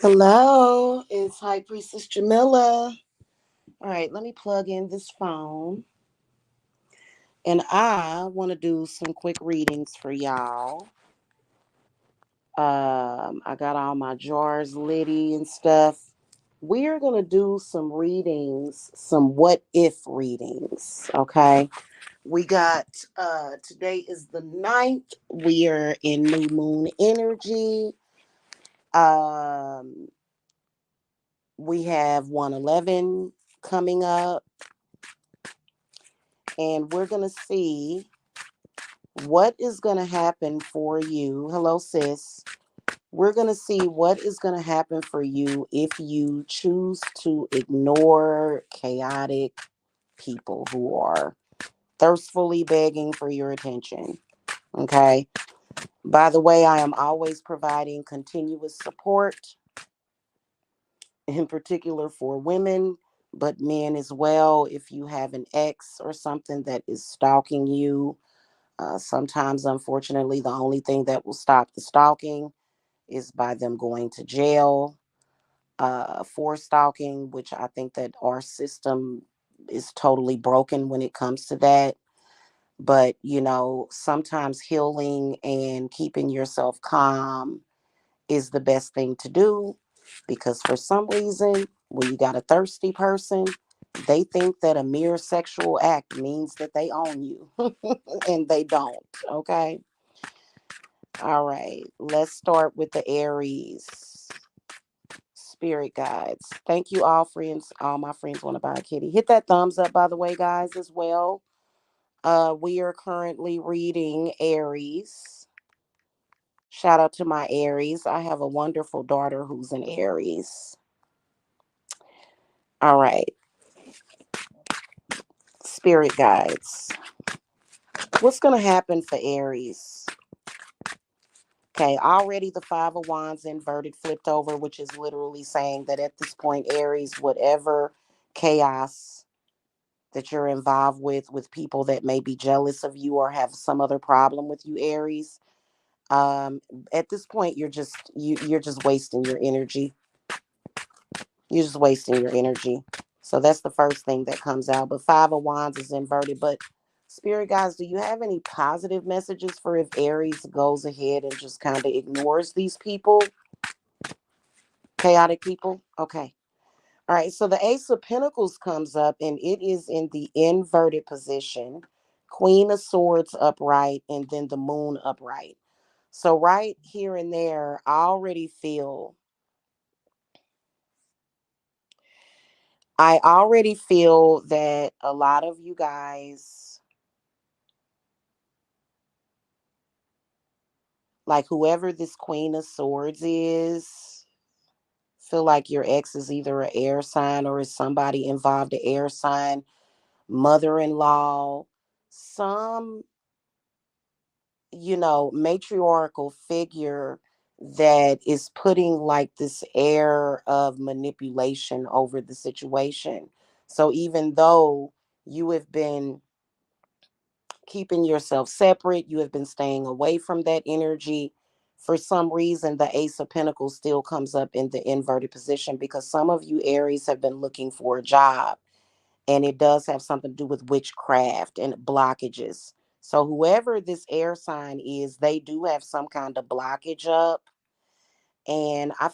Hello, it's High Priestess Jamila. All right, let me plug in this phone. And I want to do some quick readings for y'all. I got all my jars litty and stuff. We're going to do some readings, some what if readings, okay? We got, today is the 9th. We are in new moon energy. Um, we have 111 coming up. And we're going to see what is going to happen for you. Hello, sis. We're going to see what is going to happen for you if you choose to ignore chaotic people who are thirstfully begging for your attention. Okay. By the way, I am always providing continuous support, in particular for women, but men as well. If you have an ex or something that is stalking you, sometimes, unfortunately, the only thing that will stop the stalking is by them going to jail for stalking, which I think that our system is totally broken when it comes to that. But, sometimes healing and keeping yourself calm is the best thing to do because for some reason, when you got a thirsty person, they think that a mere sexual act means that they own you, and they don't. Okay. All right, let's start with the Aries spirit guides. Thank you, all friends. All my friends want to buy a kitty. Hit that thumbs up, by the way, guys, as well. We are currently reading Aries. Shout out to my Aries. I have a wonderful daughter who's an Aries. All right, spirit guides. What's going to happen for Aries? Okay, already the Five of Wands inverted, flipped over, which is literally saying that at this point, Aries, whatever chaos that you're involved with people that may be jealous of you or have some other problem with you, Aries, um, at this point, you're just wasting your energy. You're just wasting your energy. So that's the first thing that comes out. But Five of Wands is inverted. But Spirit guys, do you have any positive messages for if Aries goes ahead and just kind of ignores these people? Chaotic people? Okay. All right. So the Ace of Pentacles comes up and it is in the inverted position. Queen of Swords upright and then the Moon upright. So right here and there, I already feel that a lot of you guys, like whoever this Queen of Swords is, feel like your ex is either an air sign or is somebody involved, an air sign, mother-in-law, some, matriarchal figure that is putting like this air of manipulation over the situation. So even though you have been keeping yourself separate, you have been staying away from that energy. For some reason, the Ace of Pentacles still comes up in the inverted position because some of you Aries have been looking for a job, and it does have something to do with witchcraft and blockages. So whoever this air sign is, they do have some kind of blockage up. And I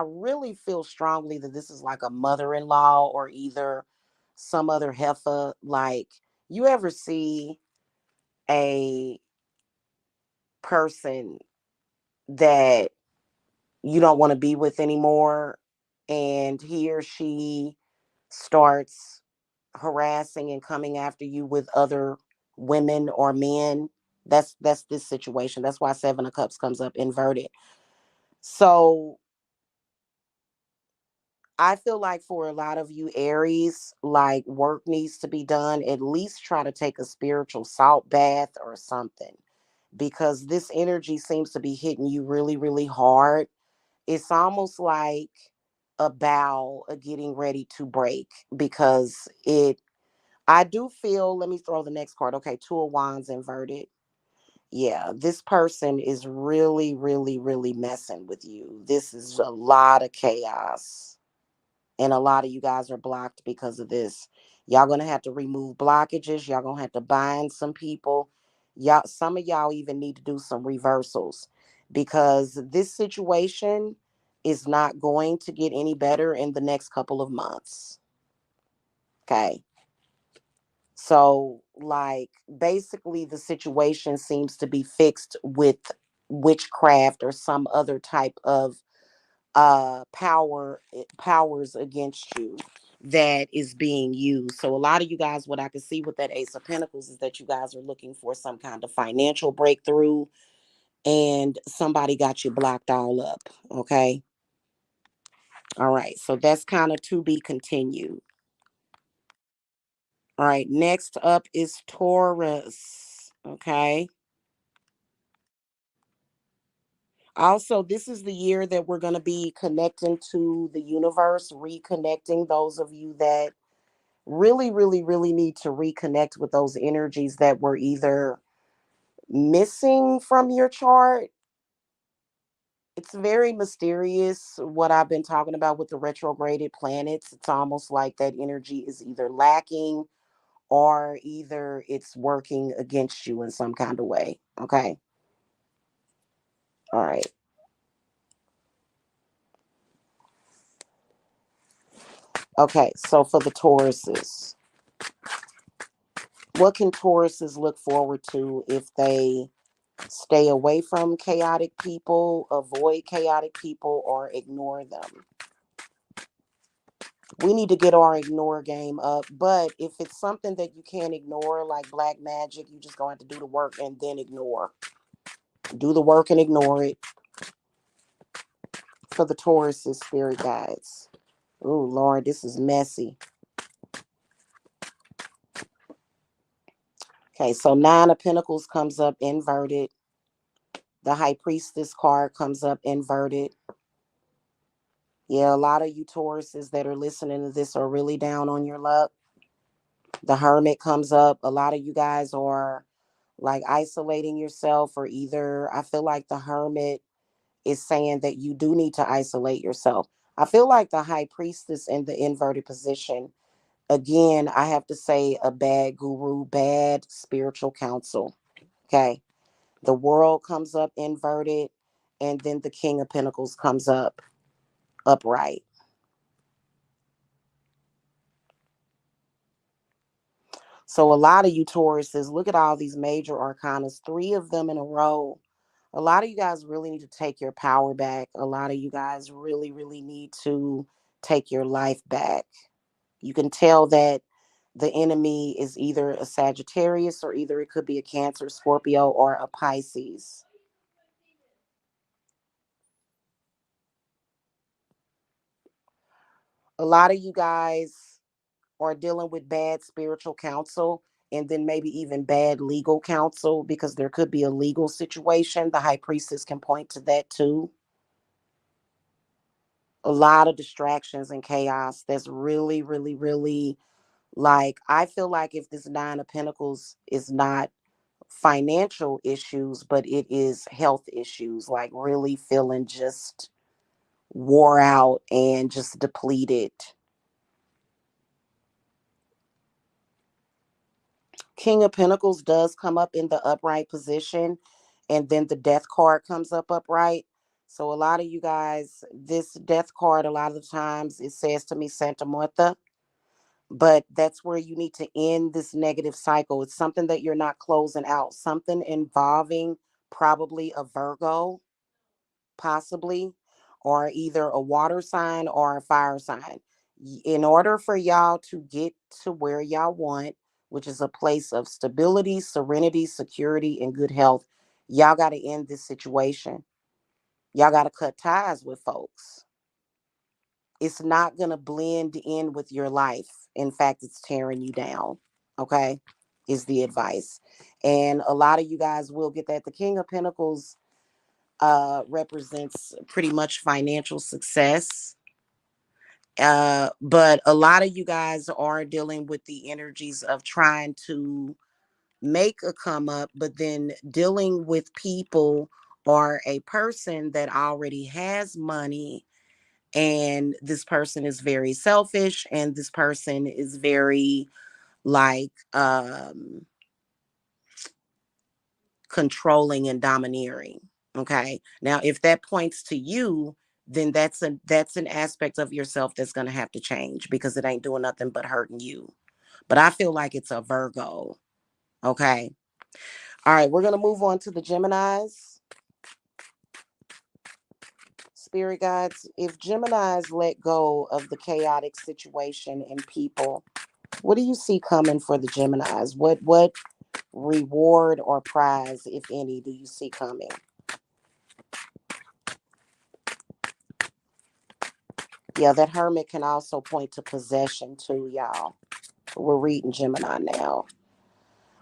really feel strongly that this is like a mother-in-law or either some other heifer. Like, you ever see a person that you don't want to be with anymore, and he or she starts harassing and coming after you with other women or men? That's this situation. That's why Seven of Cups comes up inverted. So I feel like for a lot of you Aries, like work needs to be done. At least try to take a spiritual salt bath or something, because this energy seems to be hitting you really, really hard. It's almost like a bow getting ready to break, because I do feel, let me throw the next card. Okay, Two of Wands inverted. Yeah, this person is really, really, really messing with you. This is a lot of chaos. And a lot of you guys are blocked because of this. Y'all gonna have to remove blockages. Y'all gonna have to bind some people. Y'all, some of y'all even need to do some reversals because this situation is not going to get any better in the next couple of months. Okay. So, like, basically, the situation seems to be fixed with witchcraft or some other type of powers against you that is being used. So a lot of you guys, what I can see with that Ace of Pentacles is that you guys are looking for some kind of financial breakthrough, and somebody got you blocked all up. Okay. All right. So that's kind of to be continued. All right. Next up is Taurus. Okay. Also, this is the year that we're going to be connecting to the universe, reconnecting those of you that really, really, really need to reconnect with those energies that were either missing from your chart. It's very mysterious what I've been talking about with the retrograded planets. It's almost like that energy is either lacking or either it's working against you in some kind of way. Okay. All right. Okay. So for the Tauruses, what can Tauruses look forward to if they stay away from chaotic people, avoid chaotic people, or ignore them? We need to get our ignore game up. But if it's something that you can't ignore, like black magic, you just going to have to do the work and then ignore. Do the work and ignore it for the Taurus's spirit guides. Oh, Lord, this is messy. Okay, so Nine of Pentacles comes up inverted. The High Priestess card comes up inverted. Yeah, a lot of you Tauruses that are listening to this are really down on your luck. The Hermit comes up. A lot of you guys are like isolating yourself, or either I feel like the Hermit is saying that you do need to isolate yourself. I feel like the High Priestess in the inverted position, again, I have to say a bad guru, bad spiritual counsel. Okay. The World comes up inverted, and then the King of Pentacles comes up upright. So a lot of you Tauruses, look at all these major arcanas, three of them in a row. A lot of you guys really need to take your power back. A lot of you guys really, really need to take your life back. You can tell that the enemy is either a Sagittarius, or either it could be a Cancer, Scorpio, or a Pisces. A lot of you guys are dealing with bad spiritual counsel, and then maybe even bad legal counsel, because there could be a legal situation. The High Priestess can point to that too. A lot of distractions and chaos that's really, really, really, like, I feel like if this Nine of Pentacles is not financial issues, but it is health issues, like really feeling just wore out and just depleted. King of Pentacles does come up in the upright position, and then the Death card comes up upright. So a lot of you guys, this Death card, a lot of the times it says to me Santa Muerta, but that's where you need to end this negative cycle. It's something that you're not closing out, something involving probably a Virgo, possibly, or either a water sign or a fire sign. In order for y'all to get to where y'all want, which is a place of stability, serenity, security, and good health, y'all got to end this situation. Y'all got to cut ties with folks. It's not going to blend in with your life. In fact, it's tearing you down. Okay, is the advice. And a lot of you guys will get that. The King of Pentacles represents pretty much financial success. But a lot of you guys are dealing with the energies of trying to make a come up, but then dealing with people or a person that already has money, and this person is very selfish, and this person is very like controlling and domineering. Okay, now if that points to you, then that's an aspect of yourself that's going to have to change, because it ain't doing nothing but hurting you. But I feel like it's a Virgo. Okay. All right, we're going to move on to the Geminis. Spirit guides, if Geminis let go of the chaotic situation and people, what do you see coming for the Geminis? What reward or prize, if any, do you see coming? Yeah, that Hermit can also point to possession too, y'all. We're reading Gemini now.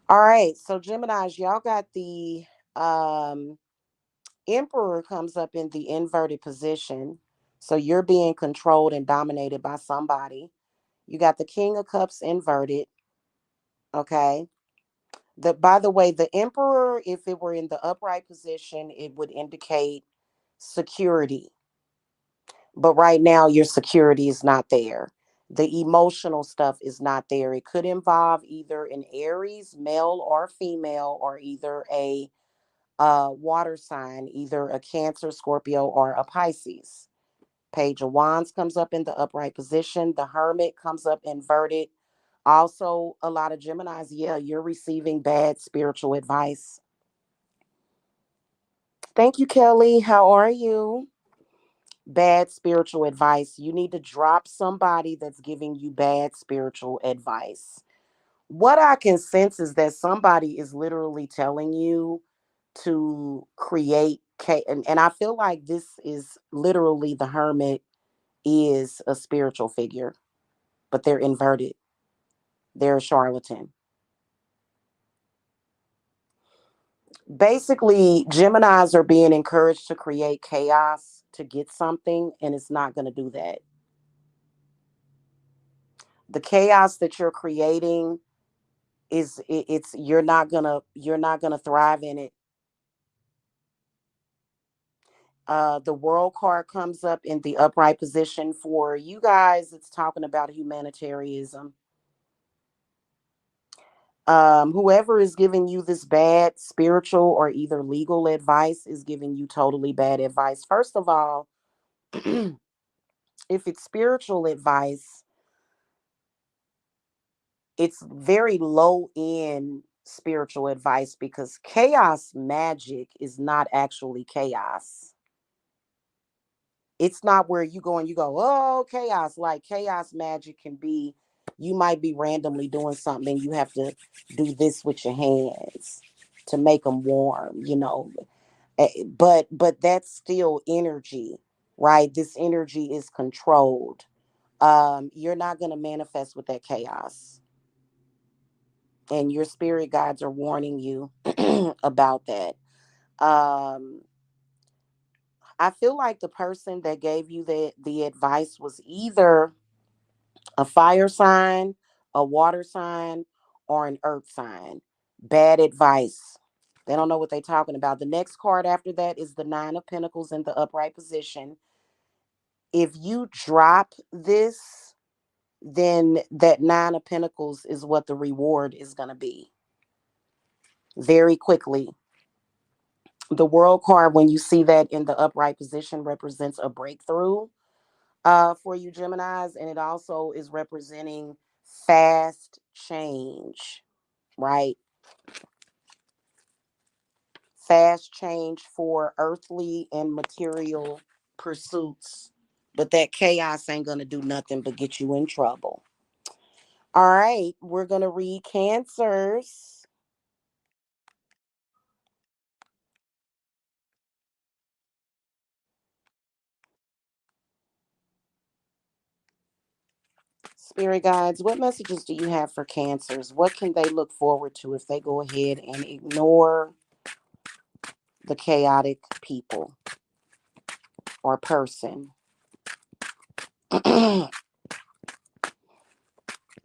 All right, so Geminis, y'all got the um Emperor comes up in the inverted position. So you're being controlled and dominated by somebody. You got the King of Cups inverted. Okay. By the way, the Emperor, if it were in the upright position, it would indicate security. But right now, your security is not there. The emotional stuff is not there. It could involve either an Aries, male or female, or either a water sign, either a Cancer, Scorpio, or a Pisces. Page of Wands comes up in the upright position. The Hermit comes up inverted. Also, a lot of Geminis, yeah, you're receiving bad spiritual advice. Thank you, Kelly. How are you? Bad spiritual advice. You need to drop somebody that's giving you bad spiritual advice. What I can sense is that somebody is literally telling you to create and I feel like this is literally the Hermit is a spiritual figure, but they're inverted. They're a charlatan. Basically, Geminis are being encouraged to create chaos to get something, and it's not going to do that. The chaos that you're creating it's you're not gonna thrive in it. The World card comes up in the upright position for you guys. It's talking about humanitarianism. Whoever is giving you this bad spiritual or either legal advice is giving you totally bad advice. First of all, if it's spiritual advice, it's very low end spiritual advice, because chaos magic is not actually chaos. It's not where you go and you go, oh, chaos. Like chaos magic can be, you might be randomly doing something and you have to do this with your hands to make them warm, but that's still energy, right? This energy is controlled. You're not going to manifest with that chaos, and your spirit guides are warning you about that. um I feel like the person that gave you the advice was either a fire sign, a water sign, or an earth sign. Bad advice. They don't know what they're talking about. The next card after that is the Nine of Pentacles in the upright position. If you drop this, then that Nine of Pentacles is what the reward is going to be very quickly. The World card, when you see that in the upright position, represents a breakthrough for you Geminis, and it also is representing fast change, right? Fast change for earthly and material pursuits. But that chaos ain't going to do nothing but get you in trouble. All right, we're going to read Cancers. Spirit guides, what messages do you have for Cancers? What can they look forward to if they go ahead and ignore the chaotic people or person?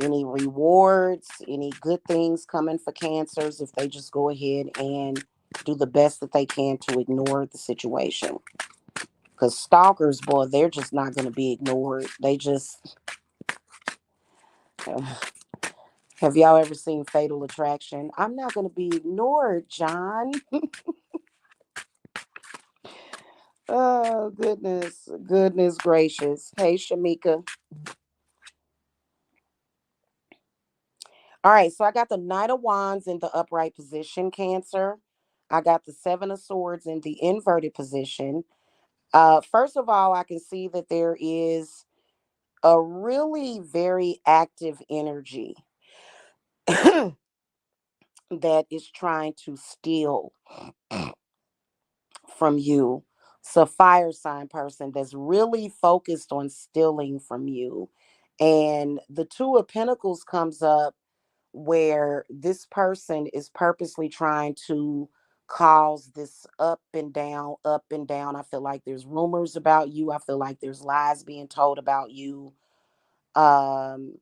Any rewards, any good things coming for Cancers if they just go ahead and do the best that they can to ignore the situation. Because stalkers, boy, they're just not going to be ignored. They just. Have y'all ever seen Fatal Attraction? I'm not going to be ignored, John. Oh, goodness. Goodness gracious. Hey, Shamika. All right, so I got the Knight of Wands in the upright position, Cancer. I got the Seven of Swords in the inverted position. First of all, I can see that there is a really very active energy that is trying to steal from you. It's a fire sign person that's really focused on stealing from you. And the Two of Pentacles comes up where this person is purposely trying to cause this up and down, up and down. I feel like there's rumors about you. I feel like there's lies being told about you. Um,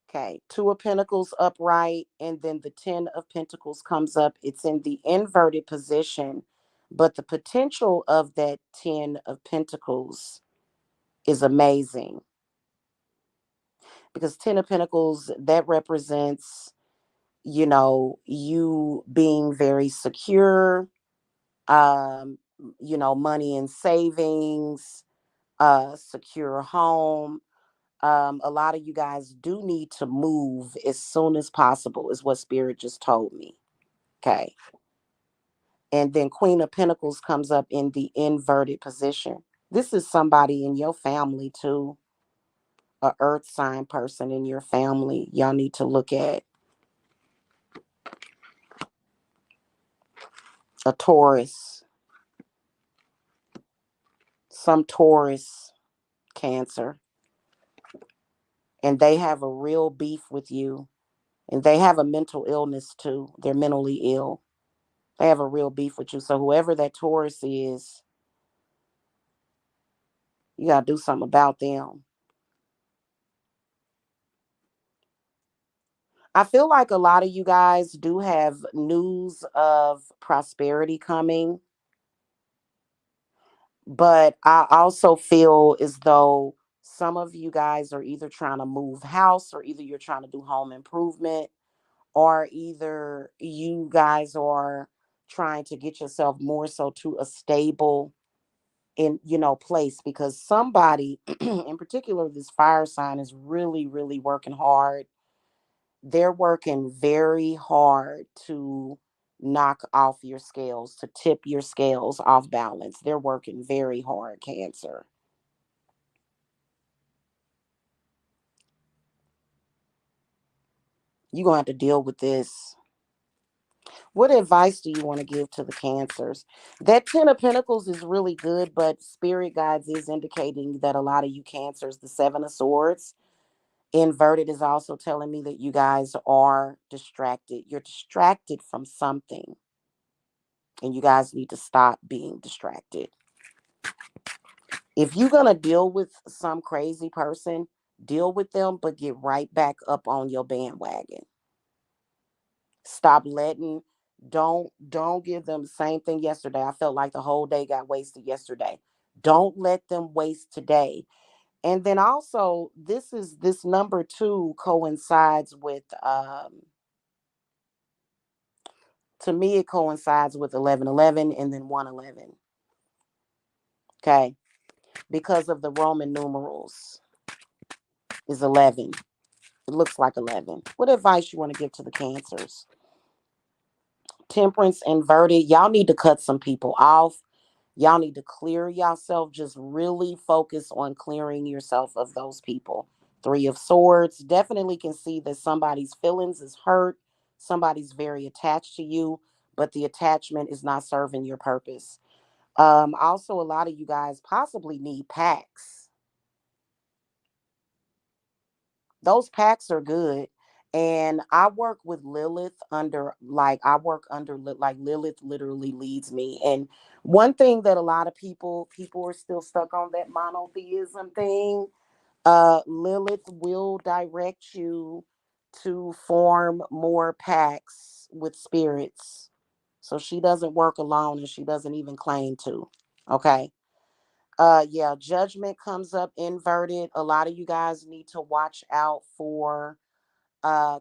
okay, Two of Pentacles upright, and then the Ten of Pentacles comes up. It's in the inverted position, but the potential of that Ten of Pentacles is amazing because Ten of Pentacles that represents, you being very secure, um, money and savings, secure home. A lot of you guys do need to move as soon as possible, is what Spirit just told me. Okay. And then Queen of Pentacles comes up in the inverted position. This is somebody in your family too, a earth sign person in your family. Y'all need to look at a Taurus, some Taurus, Cancer, and they have a real beef with you, and they have a mental illness too. They're mentally ill. They have a real beef with you. So whoever that Taurus is, you got to do something about them. I feel like a lot of you guys do have news of prosperity coming, but I also feel as though some of you guys are either trying to move house, or either you're trying to do home improvement, or either you guys are trying to get yourself more so to a stable place, because somebody in particular, this fire sign, is really really working hard. They're working very hard to knock off your scales, to tip your scales off balance. They're working very hard, Cancer. You're going to have to deal with this. What advice do you want to give to the Cancers? That Ten of Pentacles is really good, but Spirit Guides is indicating that a lot of you Cancers, the Seven of Swords inverted, is also telling me that you guys are distracted. You're distracted from something, and you guys need to stop being distracted. If you're going to deal with some crazy person, deal with them, but get right back up on your bandwagon. Stop letting, don't give them the same thing yesterday. I felt like the whole day got wasted yesterday. Don't let them waste today. And then also, this number 2 coincides with, to me it coincides with 1111 and then 111. Okay? Because of the Roman numerals is 11. It looks like 11. What advice you want to give to the Cancers? Temperance inverted. Y'all need to cut some people off. Y'all need to clear yourself. Just really focus on clearing yourself of those people. Three of Swords. Definitely can see that somebody's feelings is hurt. Somebody's very attached to you, but the attachment is not serving your purpose. Also, a lot of you guys possibly need packs. Those packs are good. And I work with Lilith under, like, I work under, like, Lilith literally leads me. And one thing that a lot of people are still stuck on, that monotheism thing. Lilith will direct you to form more pacts with spirits. So she doesn't work alone, and she doesn't even claim to. Okay. Yeah, judgment comes up inverted. A lot of you guys need to watch out for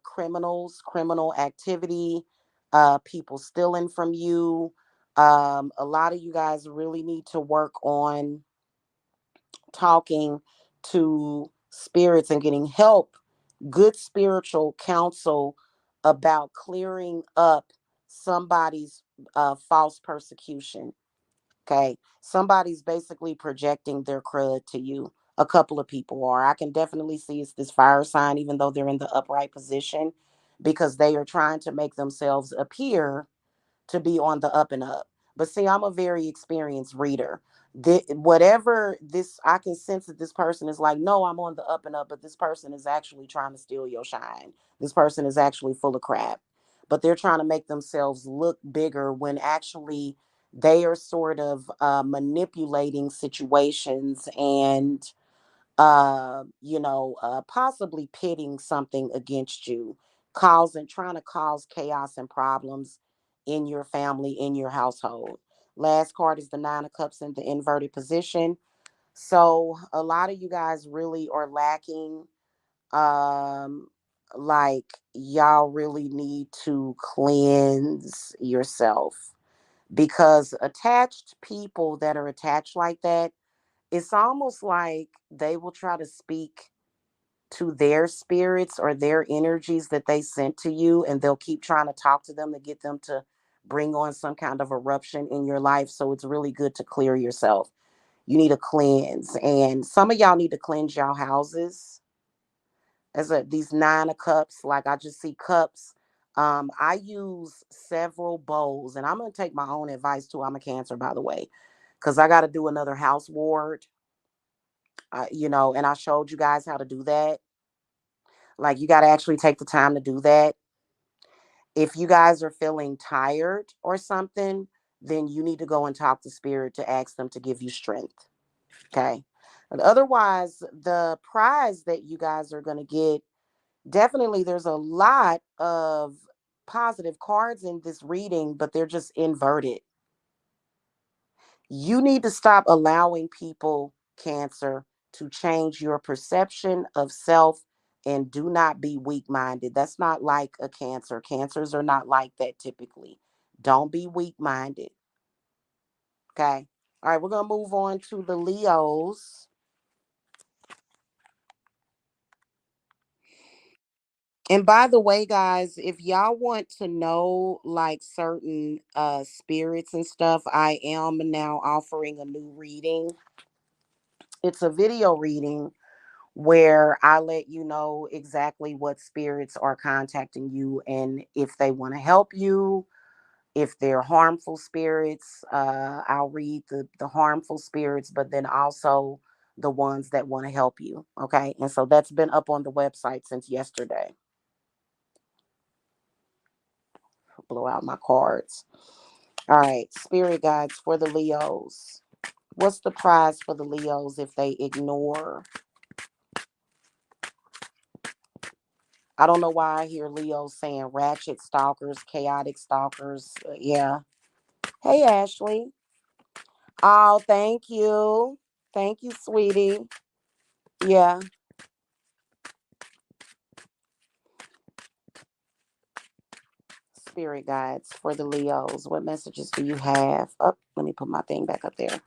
criminals, criminal activity, people stealing from you. A lot of you guys really need to work on talking to spirits and getting help, good spiritual counsel about clearing up somebody's false persecution. Okay. Somebody's basically projecting their crud to you. A couple of people are. I can definitely see it's this fire sign, even though they're in the upright position, because they are trying to make themselves appear to be on the up and up. But see, I'm a very experienced reader. Whatever this, I can sense that this person is like, no, I'm on the up and up, but this person is actually trying to steal your shine. This person is actually full of crap, but they're trying to make themselves look bigger when actually they are sort of manipulating situations and possibly pitting something against you, trying to cause chaos and problems in your family, in your household. Last card is the Nine of Cups in the inverted position. So a lot of you guys really are lacking. Um, like, y'all really need to cleanse yourself, because attached people that are attached like that, it's almost like they will try to speak to their spirits or their energies that they sent to you, and they'll keep trying to talk to them to get them to bring on some kind of eruption in your life. So it's really good to clear yourself. You need to cleanse, and some of y'all need to cleanse y'all houses. These Nine of Cups, like, I just see cups. I use several bowls, and I'm gonna take my own advice too. I'm a Cancer, by the way, because I got to do another house ward. And I showed you guys how to do that. Like, you got to actually take the time to do that. If you guys are feeling tired or something, then you need to go and talk to spirit to ask them to give you strength. Okay. But otherwise, the prize that you guys are going to get, definitely, there's a lot of positive cards in this reading, but they're just inverted. You need to stop allowing people, Cancer, to change your perception of self, and do not be weak minded. That's not like a Cancer. Cancers are not like that typically. Don't be weak minded. Okay. All right. We're going to move on to the Leos. And by the way, guys, if y'all want to know like certain spirits and stuff, I am now offering a new reading. It's a video reading where I let you know exactly what spirits are contacting you, and if they want to help you, if they're harmful spirits. I'll read the harmful spirits, but then also the ones that want to help you. Okay. And so that's been up on the website since yesterday. Blow out my cards. All right. Spirit guides for the Leos. What's the prize for the Leos if they ignore? I don't know why I hear Leos saying ratchet stalkers, chaotic stalkers. Yeah. Hey, Ashley. Oh, thank you. Thank you, sweetie. Yeah. Spirit guides for the Leos. What messages do you have? Oh, let me put my thing back up there.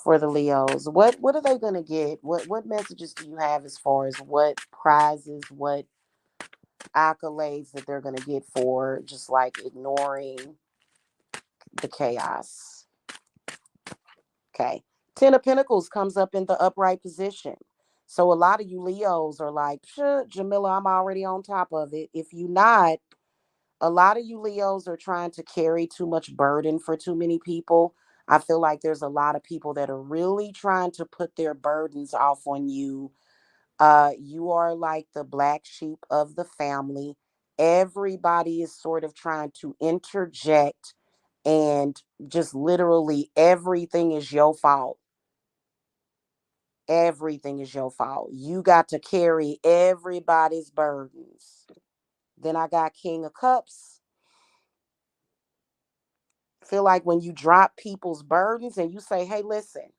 For the Leos. What are they gonna get? What messages do you have as far as what prizes, what accolades that they're gonna get for just like ignoring the chaos? Okay. Ten of Pentacles comes up in the upright position. So a lot of you Leos are like, sure, Jamila, I'm already on top of it. If you not, a lot of you Leos are trying to carry too much burden for too many people. I feel like there's a lot of people that are really trying to put their burdens off on you, You are like the black sheep of the family. Everybody is sort of trying to interject, and just literally everything is your fault. Everything is your fault. You got to carry everybody's burdens. Then I got King of Cups. Feel like when you drop people's burdens and you say, hey, listen,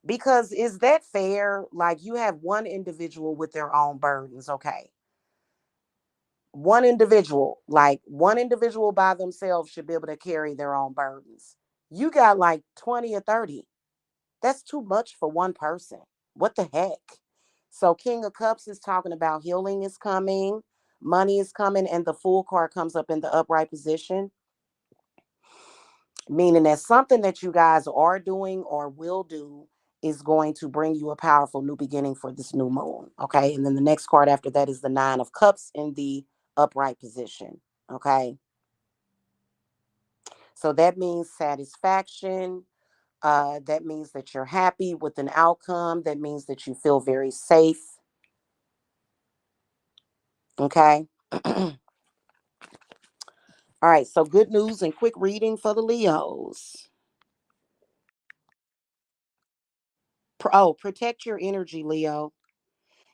because is that fair? Like, you have one individual with their own burdens, okay? One individual by themselves should be able to carry their own burdens. You got like 20 or 30. That's too much for one person. What the heck? So King of Cups is talking about healing is coming, money is coming, and the Fool card comes up in the upright position, meaning that something that you guys are doing or will do is going to bring you a powerful new beginning for this new moon. Okay. And then the next card after that is the Nine of Cups in the upright position. Okay. So that means satisfaction. That means that you're happy with an outcome. That means that you feel very safe. Okay. All right. So good news and quick reading for the Leos. Oh, protect your energy, Leo.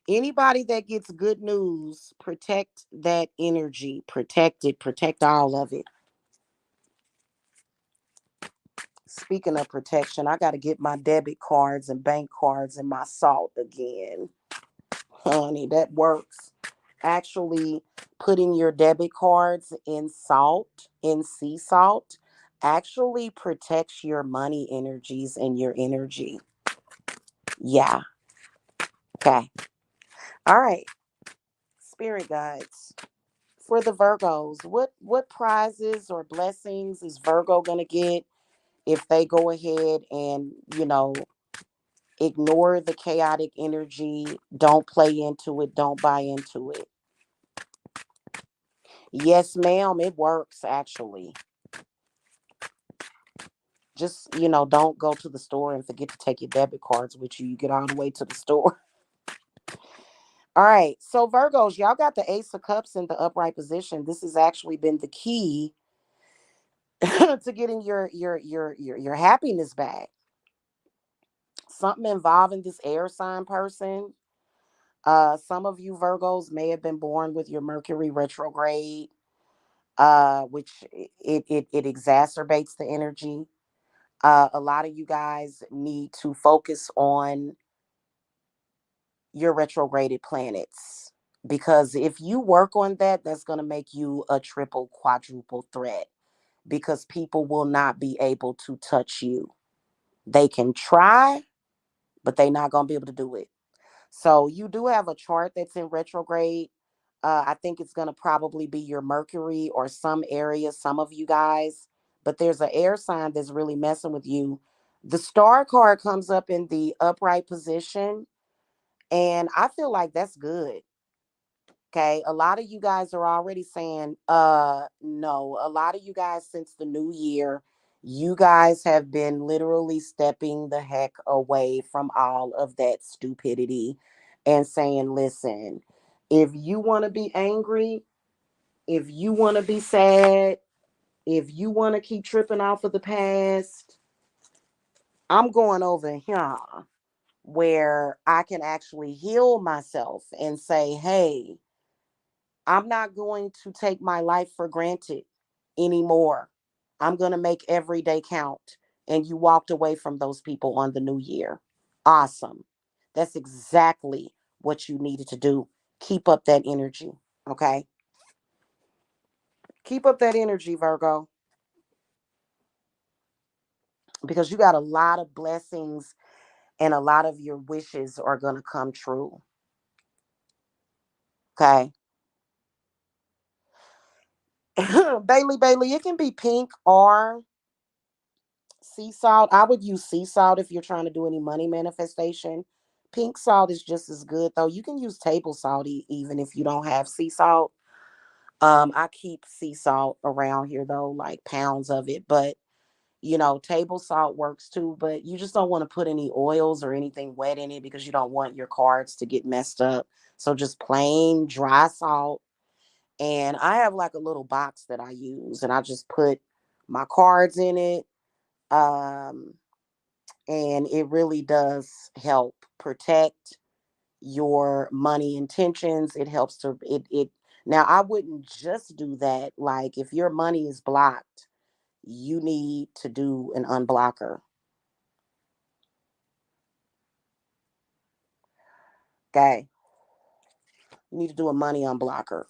Anybody that gets good news, protect that energy. Protect it. Protect all of it. Speaking of protection, I got to get my debit cards and bank cards and my salt again. Honey, that works. Actually, putting your debit cards in salt, in sea salt, actually protects your money energies and your energy. Yeah. Okay. All right. Spirit guides. For the Virgos, what prizes or blessings is Virgo gonna get if they go ahead and, ignore the chaotic energy, don't play into it, don't buy into it? Yes, ma'am, it works actually. Just, don't go to the store and forget to take your debit cards with you. You get all the way to the store. All right. So Virgos, y'all got the Ace of Cups in the upright position. This has actually been the key to getting your happiness back. Something involving this air sign person. Some of you Virgos may have been born with your Mercury retrograde, which it exacerbates the energy. A lot of you guys need to focus on your retrograded planets, because if you work on that, that's going to make you a triple, quadruple threat, because people will not be able to touch you. They can try, but they're not going to be able to do it. So you do have a chart that's in retrograde. I think it's going to probably be your Mercury or some area, some of you guys. But there's an air sign that's really messing with you. The star card comes up in the upright position, and I feel like that's good. Okay. A lot of you guys are already saying, no. A lot of you guys, since the new year, you guys have been literally stepping the heck away from all of that stupidity and saying, listen, if you want to be angry, if you want to be sad, if you want to keep tripping off of the past, I'm going over here where I can actually heal myself and say, hey, I'm not going to take my life for granted anymore. I'm going to make every day count. And you walked away from those people on the new year. Awesome. That's exactly what you needed to do. Keep up that energy. Okay. Keep up that energy, Virgo, because you got a lot of blessings and a lot of your wishes are going to come true. Okay. Bailey, it can be pink or sea salt. I would use sea salt if you're trying to do any money manifestation. Pink salt is just as good though. You can use table salt even if you don't have sea salt. I keep sea salt around here though, like pounds of it. But Table salt works too, but you just don't want to put any oils or anything wet in it because you don't want your cards to get messed up. So just plain dry salt. And I have like a little box that I use, and I just put my cards in it. Um, and it really does help protect your money intentions. It helps to it. Now, I wouldn't just do that. Like if your money is blocked, you need to do an unblocker. Okay, you need to do a money unblocker,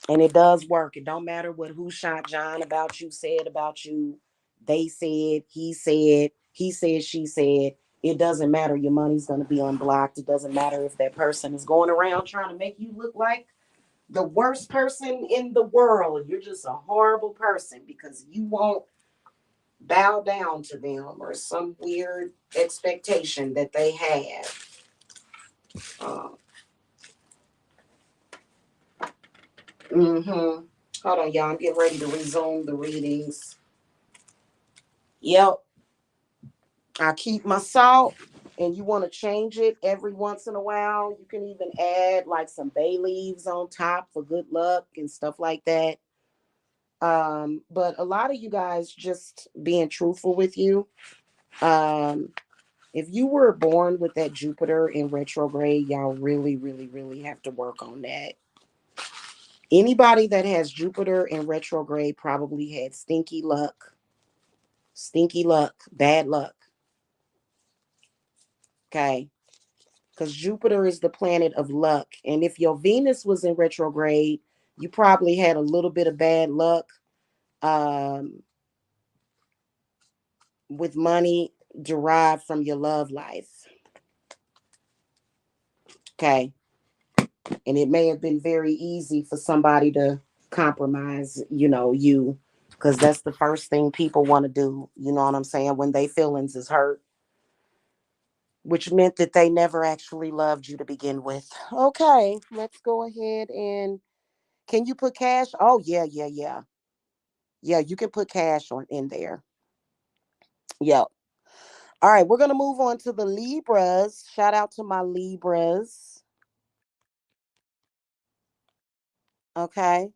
and it does work. It don't matter what who shot John about you said about you. They said, he said, she said. It doesn't matter. Your money's going to be unblocked. It doesn't matter if that person is going around trying to make you look like the worst person in the world. You're just a horrible person because you won't bow down to them or some weird expectation that they have. Uh, mm-hmm. Hold on, y'all. I'm getting ready to resume the readings. Yep. I keep my salt, and you want to change it every once in a while. You can even add like some bay leaves on top for good luck and stuff like that. But a lot of you guys, just being truthful with you, um, if you were born with that Jupiter in retrograde, y'all really, really, really have to work on that. Anybody that has Jupiter in retrograde probably had stinky luck, bad luck. Okay. Because Jupiter is the planet of luck. And if your Venus was in retrograde, you probably had a little bit of bad luck um, with money derived from your love life. Okay. And it may have been very easy for somebody to compromise, you, because that's the first thing people want to do. You know what I'm saying? When they feelings is hurt, which meant that they never actually loved you to begin with. Okay, let's go ahead and can you put cash? Oh yeah, yeah, yeah. Yeah, you can put cash on in there. Yep. All right, we're gonna move on to the Libras. Shout out to my Libras. Okay.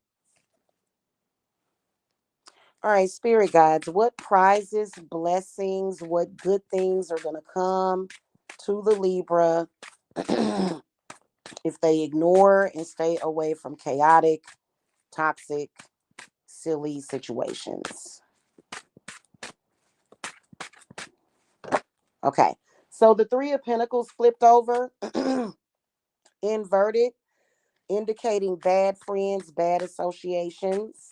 All right, spirit guides, what prizes, blessings, what good things are going to come to the Libra if they ignore and stay away from chaotic, toxic, silly situations? Okay, so the Three of Pentacles flipped over, inverted, indicating bad friends, bad associations,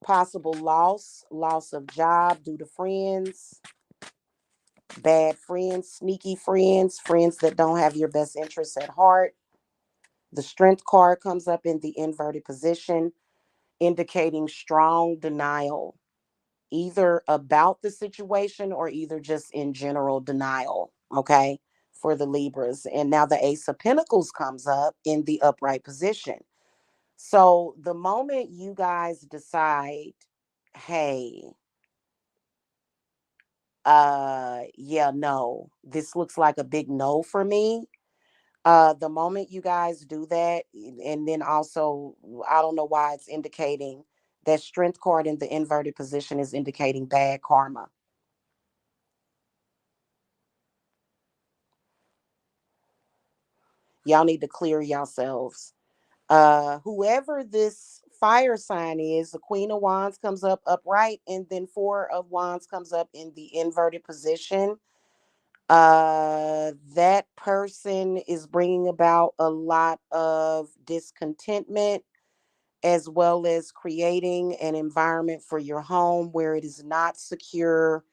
possible loss of job due to friends, bad friends, sneaky friends, friends that don't have your best interests at heart. The strength card comes up in the inverted position, indicating strong denial, either about the situation or either just in general denial. Okay, for the Libras. And now the Ace of Pentacles comes up in the upright position. So the moment you guys decide, hey, yeah, no, this looks like a big no for me. The moment you guys do that, and then also, I don't know why it's indicating that strength card in the inverted position is indicating bad karma. Y'all need to clear yourselves. Whoever this fire sign is, the Queen of Wands comes up upright, and then Four of Wands comes up in the inverted position. That person is bringing about a lot of discontentment, as well as creating an environment for your home where it is not secure.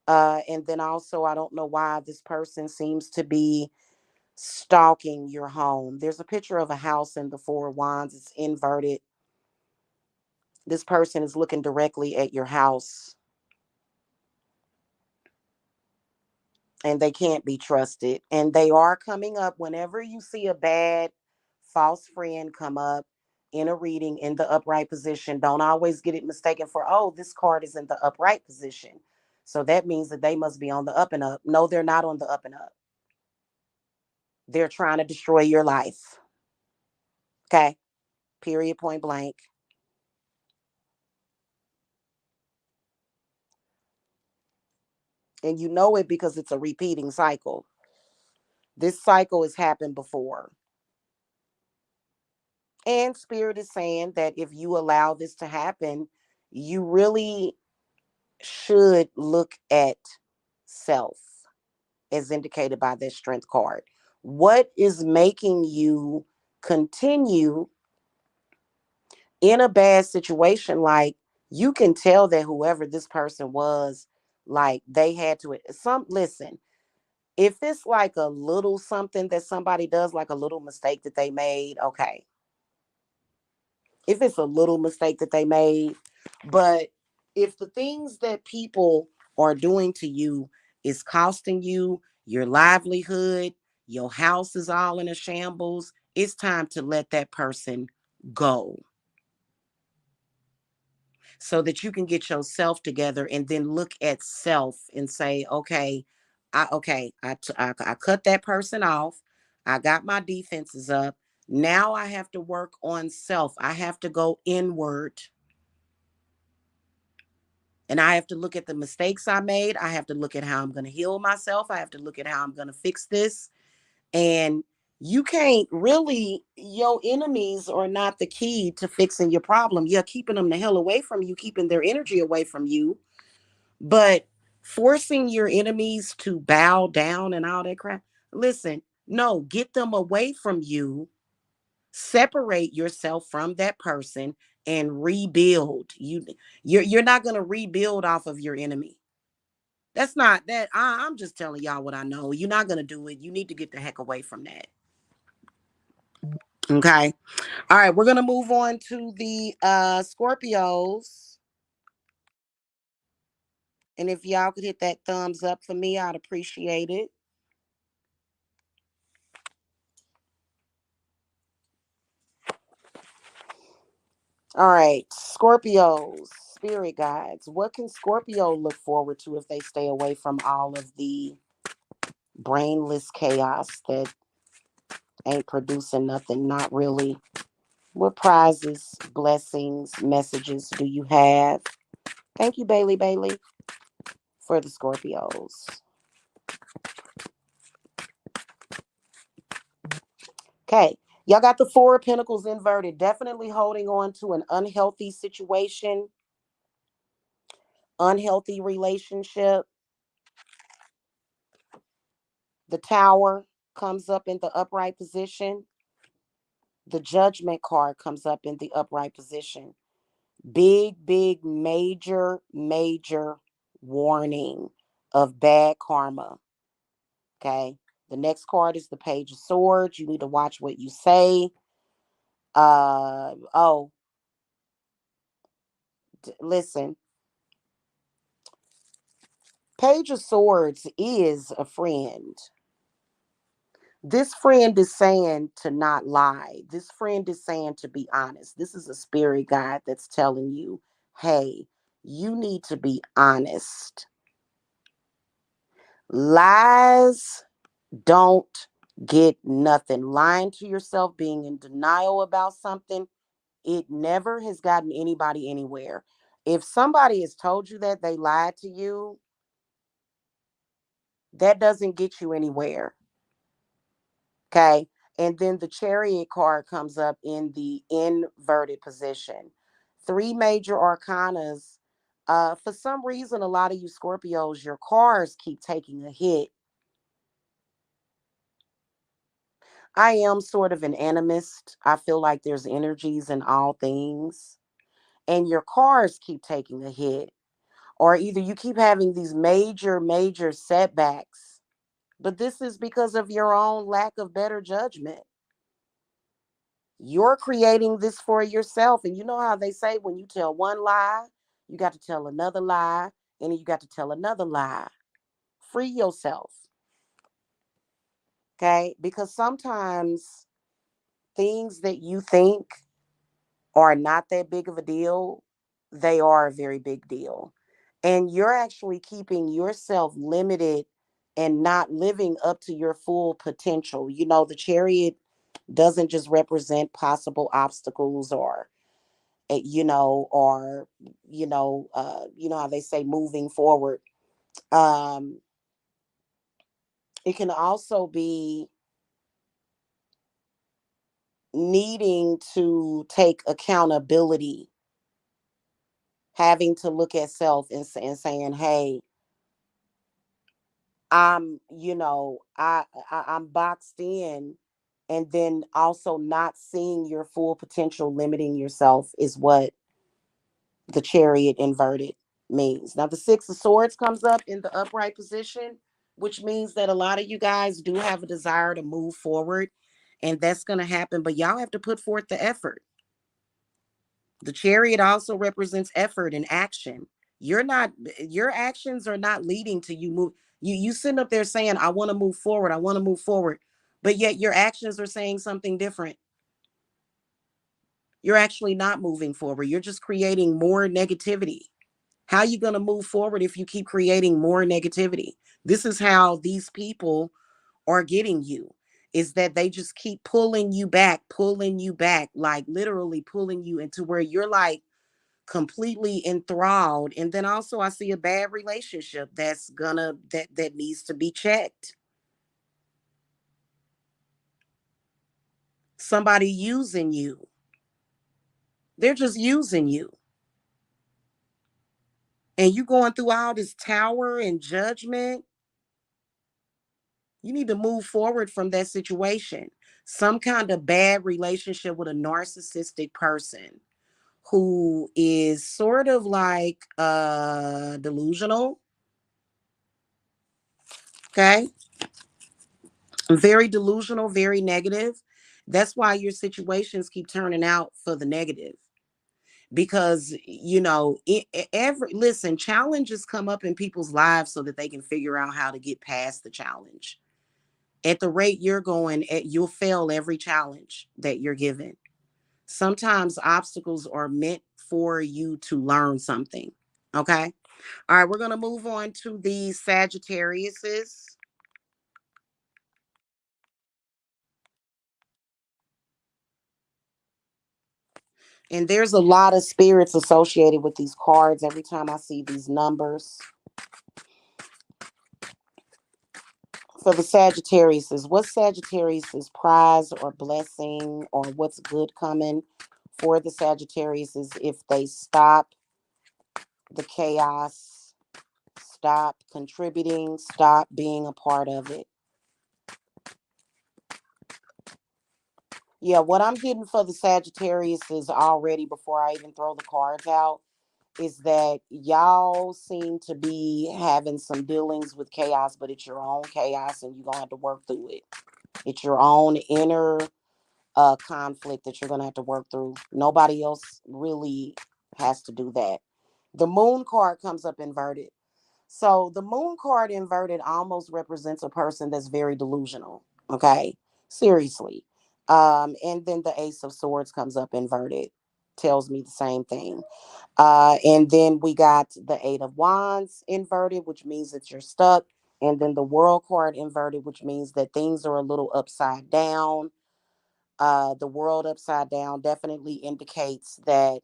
And then also, I don't know why this person seems to be stalking your home. There's a picture of a house in the Four of Wands. It's inverted. This person is looking directly at your house, and they can't be trusted. And they are coming up whenever you see a bad false friend come up. in a reading in the upright position. Don't always get it mistaken for, oh, this card is in the upright position, so that means that they must be on the up and up. No, they're not on the up and up. They're trying to destroy your life. Okay, period, point blank. And you know it because it's a repeating cycle. This cycle has happened before. And Spirit is saying that if you allow this to happen, you really should look at self, as indicated by this strength card. What is making you continue in a bad situation? Like, you can tell that whoever this person was, like, they had to listen. If it's like a little something that somebody does, like a little mistake that they made, okay. If it's a little mistake that they made, but if the things that people are doing to you is costing you your livelihood, your house is all in a shambles, it's time to let that person go so that you can get yourself together and then look at self and say, okay, I cut that person off. I got my defenses up. Now I have to work on self. I have to go inward and I have to look at the mistakes I made. I have to look at how I'm going to heal myself. I have to look at how I'm going to fix this. And you can't really, your enemies are not the key to fixing your problem. You're keeping them the hell away from you, keeping their energy away from you. But forcing your enemies to bow down and all that crap, listen, no, get them away from you. Separate yourself from that person and rebuild. You're not going to rebuild off of your enemy. That's not that. I'm just telling y'all what I know. You're not going to do it. You need to get the heck away from that. Okay. All right. We're going to move on to the Scorpios. And if y'all could hit that thumbs up for me, I'd appreciate it. All right. Scorpios, spirit guides. What can Scorpio look forward to if they stay away from all of the brainless chaos that ain't producing nothing? Not really. What prizes, blessings, messages do you have? Thank you, Bailey, for the Scorpios. Okay. Y'all got the Four of Pentacles inverted. Definitely holding on to an unhealthy situation, unhealthy relationship. The Tower comes up in the upright position. The Judgment card comes up in the upright position. Big, major warning of bad karma. Okay. The next card is the Page of Swords. You need to watch what you say. Oh, listen. Page of Swords is a friend. This friend is saying to not lie. This friend is saying to be honest. This is a spirit guide that's telling you, hey, you need to be honest. Lies don't get nothing. Lying to yourself, being in denial about something, it never has gotten anybody anywhere. If somebody has told you that they lied to you, that doesn't get you anywhere. Okay. And then the Chariot card comes up in the inverted position. Three major arcanas. For some reason, a lot of you Scorpios, your cars keep taking a hit. I am sort of an animist. I feel like there's energies in all things. And your cars keep taking a hit. Or either you keep having these major setbacks. But this is because of your own lack of better judgment. You're creating this for yourself. And you know how they say when you tell one lie, you got to tell another lie, and then you got to tell another lie. Free yourself. Okay? Because sometimes things that you think are not that big of a deal, they are a very big deal. And you're actually keeping yourself limited and not living up to your full potential. You know, the chariot doesn't just represent possible obstacles or or you know how they say moving forward. um it can also be needing to take accountability, having to look at self and saying, hey, I'm boxed in, and then also not seeing your full potential, limiting yourself is what the chariot inverted means. Now, the Six of Swords comes up in the upright position, which means that a lot of you guys do have a desire to move forward, and that's going to happen, but y'all have to put forth the effort. The chariot also represents effort and action. Your actions are not leading to you move. You sitting up there saying, I want to move forward, I want to move forward, but yet your actions are saying something different. You're actually not moving forward. You're just creating more negativity. How are you going to move forward if you keep creating more negativity? This is how these people are getting you, is that they just keep pulling you back, like literally pulling you into where you're like completely enthralled. And then also I see a bad relationship that needs to be checked. Somebody using you. They're just using you. And you going through all this tower and judgment. You need to move forward from that situation. Some kind of bad relationship with a narcissistic person who is sort of like delusional. Okay. Very delusional, very negative. That's why your situations keep turning out for the negative. Because every listen, challenges come up in people's lives so that they can figure out how to get past the challenge. At the rate you're going at, you'll fail every challenge that you're given. Sometimes obstacles are meant for you to learn something. Okay. All right, we're going to move on to the Sagittariuses. And there's a lot of spirits associated with these cards. Every time I see these numbers. For the Sagittariuses, what's Sagittarius's prize or blessing, or what's good coming for the Sagittariuses if they stop the chaos, stop contributing, stop being a part of it? Yeah, what I'm getting for the Sagittarius is already, before I even throw the cards out, is that y'all seem to be having some dealings with chaos, but it's your own chaos and you're going to have to work through it. It's your own inner conflict that you're going to have to work through. Nobody else really has to do that. The moon card comes up inverted. So the moon card inverted almost represents a person that's very delusional. Okay. Seriously. And then the ace of swords comes up inverted. Tells me the same thing. And then we got the eight of wands inverted, which means that you're stuck. And then the world card inverted, which means that things are a little upside down. The world upside down definitely indicates that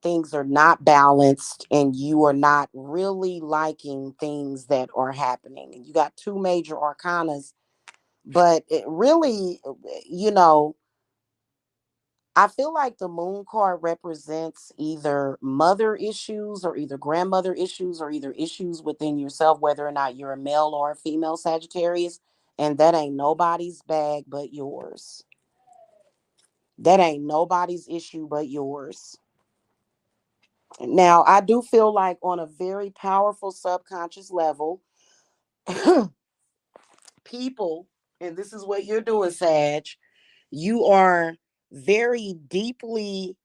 things are not balanced and you are not really liking things that are happening. And you got two major arcanas, but it really, you know, I feel like the moon card represents either mother issues or either grandmother issues or either issues within yourself, whether or not you're a male or a female Sagittarius. And that ain't nobody's bag but yours. That ain't nobody's issue but yours. Now, I do feel like on a very powerful subconscious level, people, and this is what you're doing, Sag, you are very deeply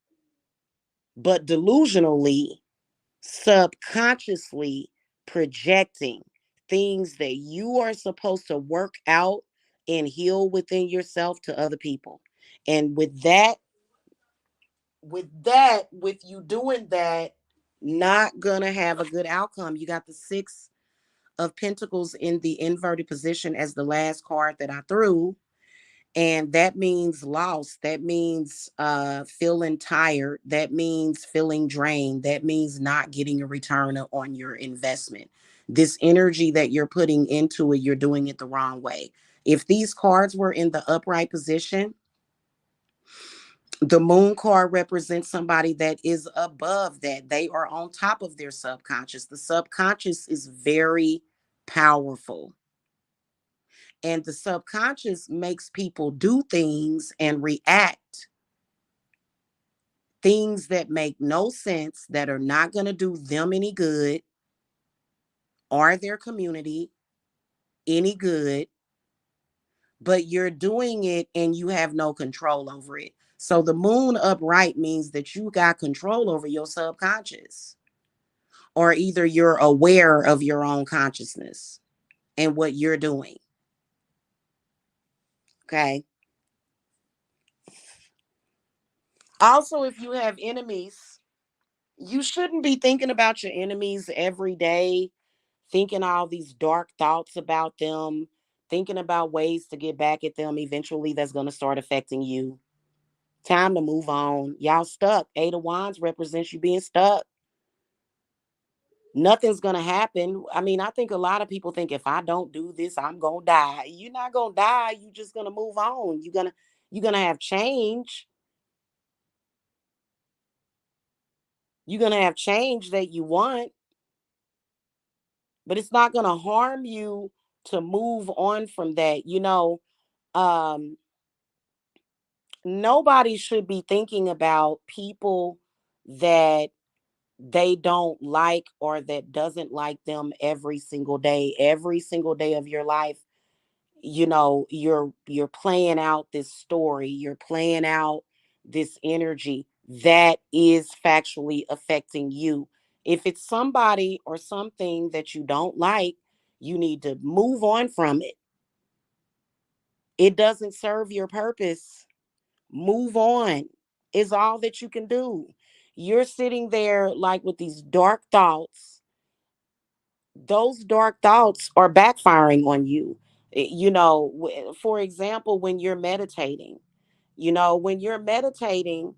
but delusionally, subconsciously projecting things that you are supposed to work out and heal within yourself to other people. And with you doing that, not gonna have a good outcome. You got the Six of Pentacles in the inverted position as the last card that I threw. And that means loss. That means feeling tired. That means feeling drained. That means not getting a return on your investment. This energy that you're putting into it, you're doing it the wrong way. If these cards were in the upright position, the moon card represents somebody that is above that. They are on top of their subconscious. The subconscious is very powerful. And the subconscious makes people do things and react things that make no sense, that are not going to do them any good or their community any good, but you're doing it and you have no control over it. So the moon upright means that you got control over your subconscious, or either you're aware of your own consciousness and what you're doing. Okay. Also, if you have enemies, you shouldn't be thinking about your enemies every day, thinking all these dark thoughts about them, thinking about ways to get back at them. Eventually, that's going to start affecting you. Time to move on. Y'all stuck. Eight of Wands represents you being stuck. Nothing's going to happen. I mean, I think a lot of people think if I don't do this, I'm going to die. You're not going to die. You're just going to move on. You're going to have change. You're going to have change that you want, but it's not going to harm you to move on from that. Um nobody should be thinking about people that they don't like or that doesn't like them every single day of your life. You're playing out this story, you're playing out this energy that is factually affecting you. If it's somebody or something that you don't like, you need to move on from it. It doesn't serve your purpose. Move on is all that you can do. You're sitting there like with these dark thoughts. Those dark thoughts are backfiring on you. For example, when you're meditating, when you're meditating,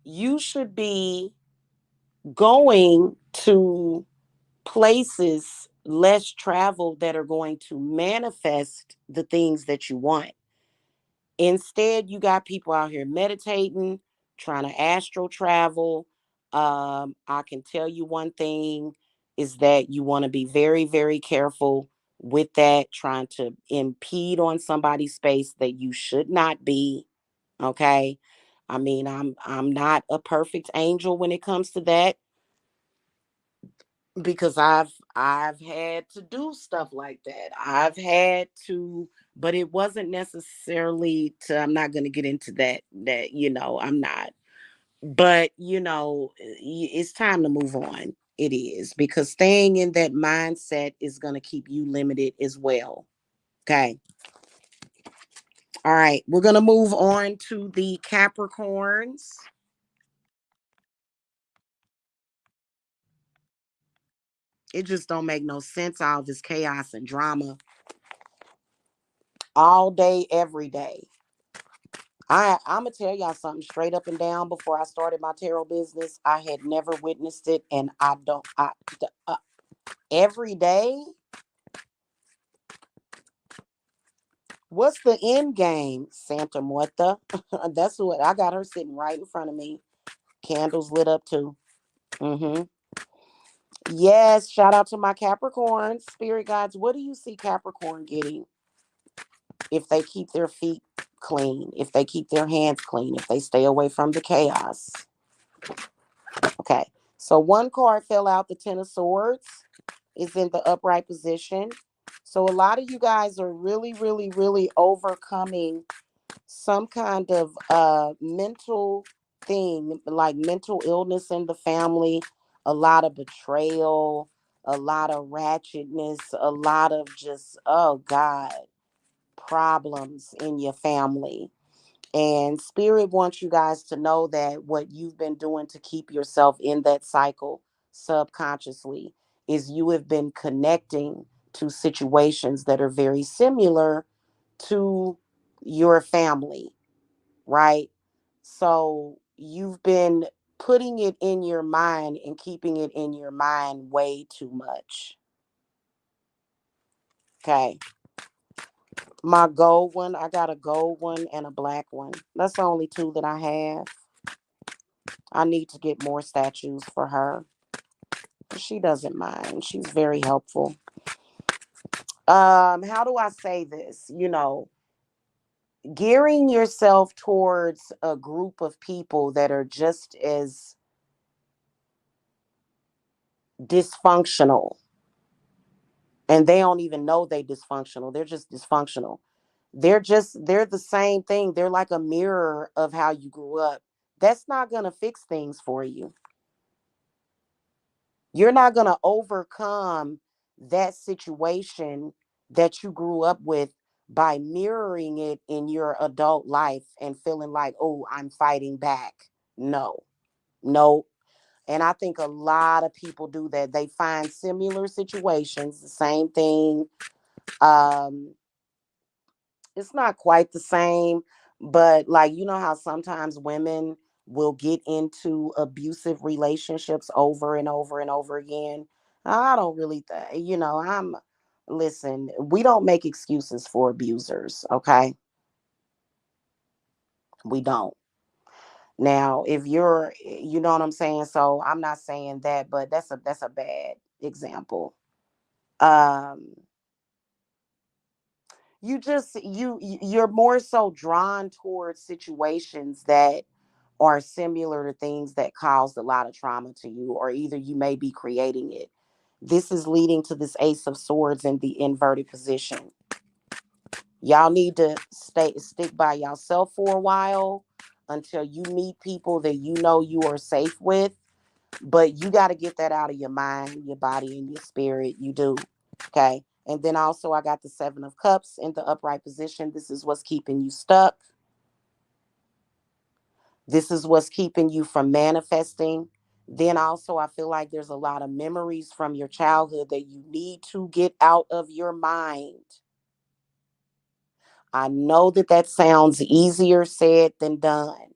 you should be going to places less traveled that are going to manifest the things that you want. Instead, you got people out here meditating, trying to astral travel. I can tell you one thing is that you want to be very, very careful with that, trying to impede on somebody's space that you should not be. Okay. I mean, I'm not a perfect angel when it comes to that, because I've had to do stuff like that. I've had to, but it wasn't necessarily to, I'm not going to get into that, I'm not. But it's time to move on. It is, because staying in that mindset is going to keep you limited as well. Okay. All right, we're going to move on to the Capricorns. It just don't make no sense, all this chaos and drama all day every day. I'm gonna tell y'all something straight up and down. Before I started my tarot business, I had never witnessed it, and I don't. Every day. What's the end game, Santa Muerta? That's what I got her sitting right in front of me. Candles lit up too. Mm-hmm. Yes. Shout out to my Capricorn spirit guides. What do you see Capricorn getting if they keep their feet clean? If they keep their hands clean? If they stay away from the chaos? Okay. So one card fell out, the Ten of Swords is in the upright position. So a lot of you guys are really, really, really overcoming some kind of mental thing, like mental illness in the family, a lot of betrayal, a lot of ratchetness, a lot of just, oh God, problems in your family. And spirit wants you guys to know that what you've been doing to keep yourself in that cycle subconsciously is you have been connecting to situations that are very similar to your family, right? So you've been putting it in your mind and keeping it in your mind way too much. Okay. My gold one, I got a gold one and a black one. That's the only two that I have. I need to get more statues for her. She doesn't mind. She's very helpful. How do I say this? Gearing yourself towards a group of people that are just as dysfunctional, and they don't even know they dysfunctional. They're just dysfunctional. They're the same thing. They're like a mirror of how you grew up. That's not going to fix things for you. You're not going to overcome that situation that you grew up with by mirroring it in your adult life and feeling like, oh, I'm fighting back. No, no. And I think a lot of people do that. They find similar situations, the same thing. Um, it's not quite the same, but like, you know how sometimes women will get into abusive relationships over and over and over again. I don't really listen, we don't make excuses for abusers. Okay, we don't. Now if you're, you know what I'm saying, so I'm not saying that, but that's a bad example. um you're more so drawn towards situations that are similar to things that caused a lot of trauma to you, or either you may be creating it. This is leading to this Ace of Swords in the inverted position. Y'all need to stick by yourself for a while until you meet people that you know you are safe with. But you got to get that out of your mind, your body, and your spirit. You do. Okay. And then also, I got the Seven of Cups in the upright position. This is what's keeping you stuck. This is what's keeping you from manifesting. Then also, I feel like there's a lot of memories from your childhood that you need to get out of your mind. I know that that sounds easier said than done.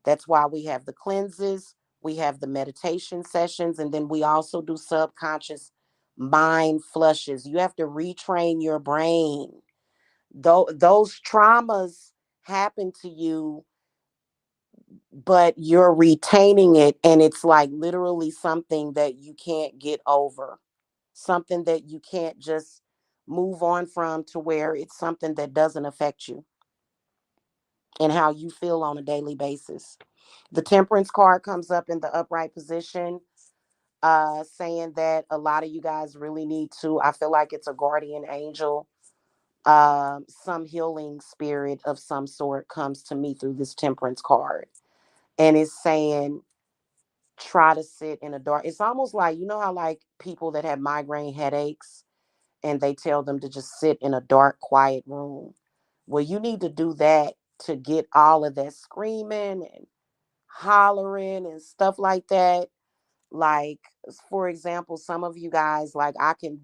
That's why we have the cleanses, we have the meditation sessions, and then we also do subconscious mind flushes. You have to retrain your brain. Those traumas happen to you, but you're retaining it, and it's like literally something that you can't get over, something that you can't just move on from, to where it's something that doesn't affect you and how you feel on a daily basis. The Temperance card comes up in the upright position, saying that a lot of you guys really need to, I feel like it's a guardian angel, some healing spirit of some sort comes to me through this Temperance card. And it's saying, try to sit in a dark, it's almost like, you know how like people that have migraine headaches and they tell them to just sit in a dark, quiet room. Well, you need to do that to get all of that screaming and hollering and stuff like that. Like, for example, some of you guys, like,